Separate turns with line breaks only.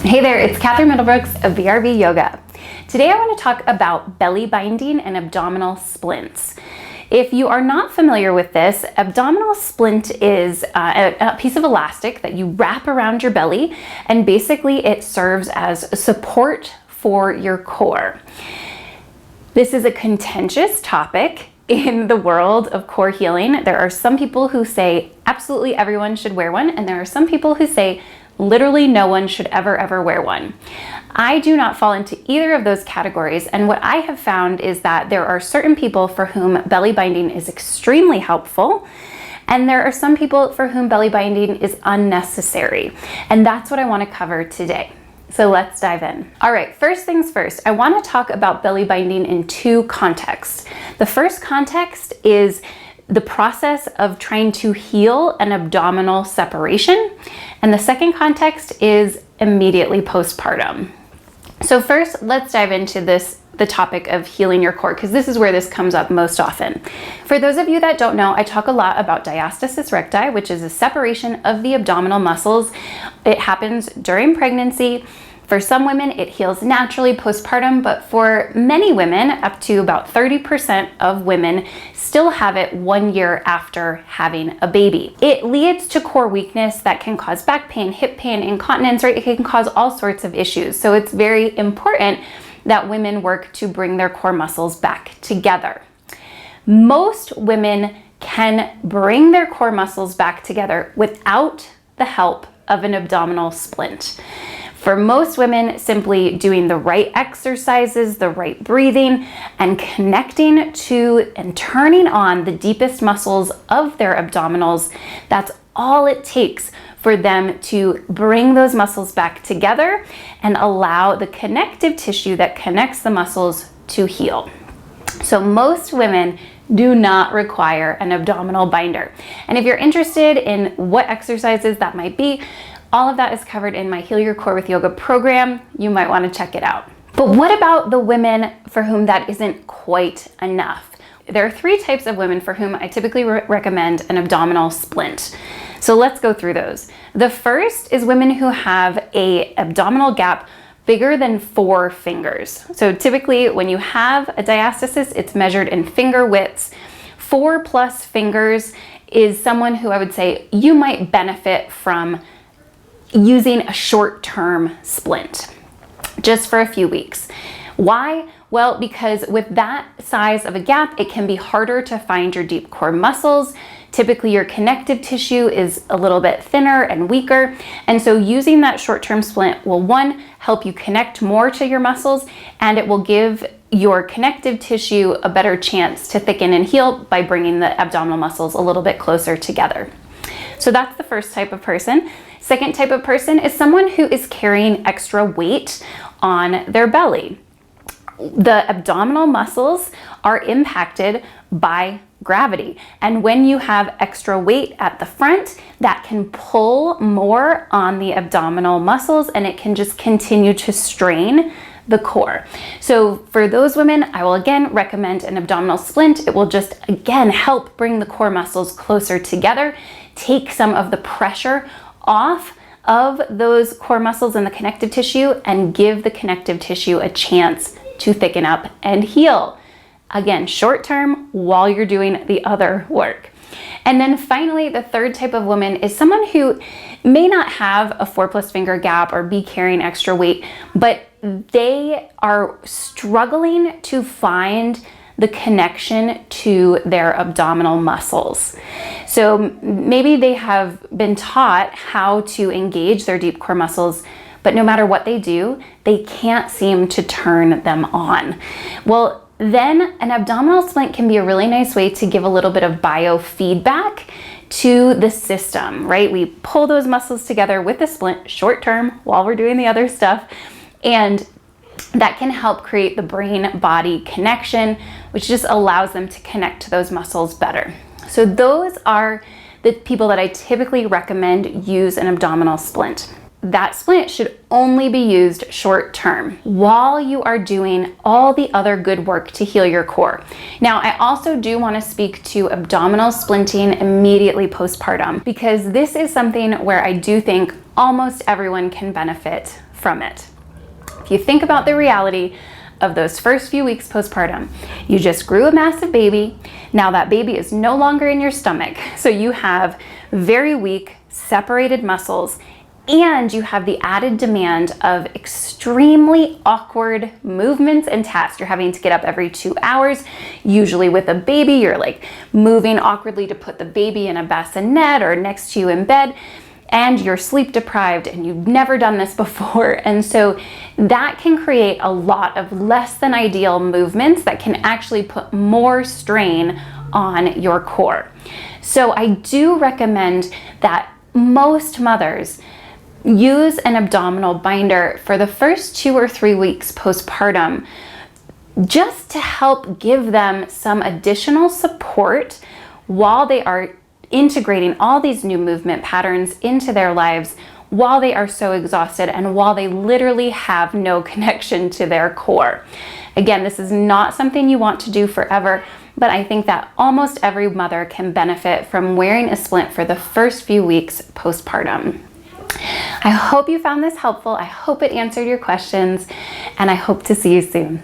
Hey there, it's Catherine Middlebrooks of VRV Yoga. Today I want to talk about belly binding and abdominal splints. If you are not familiar with this, abdominal splint is a piece of elastic that you wrap around your belly, and basically it serves as support for your core. This is a contentious topic in the world of core healing. There are some people who say absolutely everyone should wear one, and there are some people who say literally no one should ever wear one. I do not fall into either of those categories, and what I have found is that there are certain people for whom belly binding is extremely helpful, and there are some people for whom belly binding is unnecessary, and that's what I want to cover today. So let's dive in. All right, first things first, I want to talk about belly binding in two contexts. The first context is the process of trying to heal an abdominal separation, and the second context is immediately postpartum. So first, let's dive into the topic of healing your core, because this is where this comes up most often. For those of you that don't know, I talk a lot about diastasis recti, which is a separation of the abdominal muscles. It happens during pregnancy. For some women, it heals naturally postpartum, but for many women, up to about 30% of women, still have it 1 year after having a baby. It leads to core weakness that can cause back pain, hip pain, incontinence, right? It can cause all sorts of issues. So it's very important that women work to bring their core muscles back together. Most women can bring their core muscles back together without the help of an abdominal splint. For most women, simply doing the right exercises, the right breathing, and connecting to and turning on the deepest muscles of their abdominals, that's all it takes for them to bring those muscles back together and allow the connective tissue that connects the muscles to heal. So most women do not require an abdominal binder. And if you're interested in what exercises that might be, all of that is covered in my Heal Your Core with Yoga program. You might want to check it out. But what about the women for whom that isn't quite enough? There are three types of women for whom I typically recommend an abdominal splint. So let's go through those. The first is women who have an abdominal gap bigger than 4 fingers. So typically when you have a diastasis, it's measured in finger widths. 4+ fingers is someone who I would say you might benefit from using a short-term splint just for a few weeks. Why? Well, because with that size of a gap, it can be harder to find your deep core muscles. Typically your connective tissue is a little bit thinner and weaker. And so using that short-term splint will, one, help you connect more to your muscles, and it will give your connective tissue a better chance to thicken and heal by bringing the abdominal muscles a little bit closer together. So that's the first type of person. Second type of person is someone who is carrying extra weight on their belly. The abdominal muscles are impacted by gravity. And when you have extra weight at the front, that can pull more on the abdominal muscles, and it can just continue to strain the core. So for those women, I will again recommend an abdominal splint. It will just again help bring the core muscles closer together, take some of the pressure off of those core muscles and the connective tissue, and give the connective tissue a chance to thicken up and heal. Again, short term while you're doing the other work. And then finally, the third type of woman is someone who may not have a 4+ finger gap or be carrying extra weight, but they are struggling to find the connection to their abdominal muscles. So maybe they have been taught how to engage their deep core muscles, but no matter what they do, they can't seem to turn them on. Well, then an abdominal splint can be a really nice way to give a little bit of biofeedback to the system, right? We pull those muscles together with the splint short term while we're doing the other stuff, and that can help create the brain-body connection, which just allows them to connect to those muscles better. So those are the people that I typically recommend use an abdominal splint. that splint should only be used short term while you are doing all the other good work to heal your core. Now, I also do want to speak to abdominal splinting immediately postpartum, because this is something where I do think almost everyone can benefit from it. If you think about the reality of those first few weeks postpartum, you just grew a massive baby. Now that baby is no longer in your stomach, so you have very weak, separated muscles, and you have the added demand of extremely awkward movements and tasks. You're having to get up every 2 hours. Usually with a baby, you're like moving awkwardly to put the baby in a bassinet or next to you in bed, and you're sleep deprived and you've never done this before. And so that can create a lot of less than ideal movements that can actually put more strain on your core. So I do recommend that most mothers use an abdominal binder for the first 2 or 3 weeks postpartum, just to help give them some additional support while they are integrating all these new movement patterns into their lives, while they are so exhausted and while they literally have no connection to their core. Again, this is not something you want to do forever, but I think that almost every mother can benefit from wearing a splint for the first few weeks postpartum. I hope you found this helpful. I hope it answered your questions, and I hope to see you soon.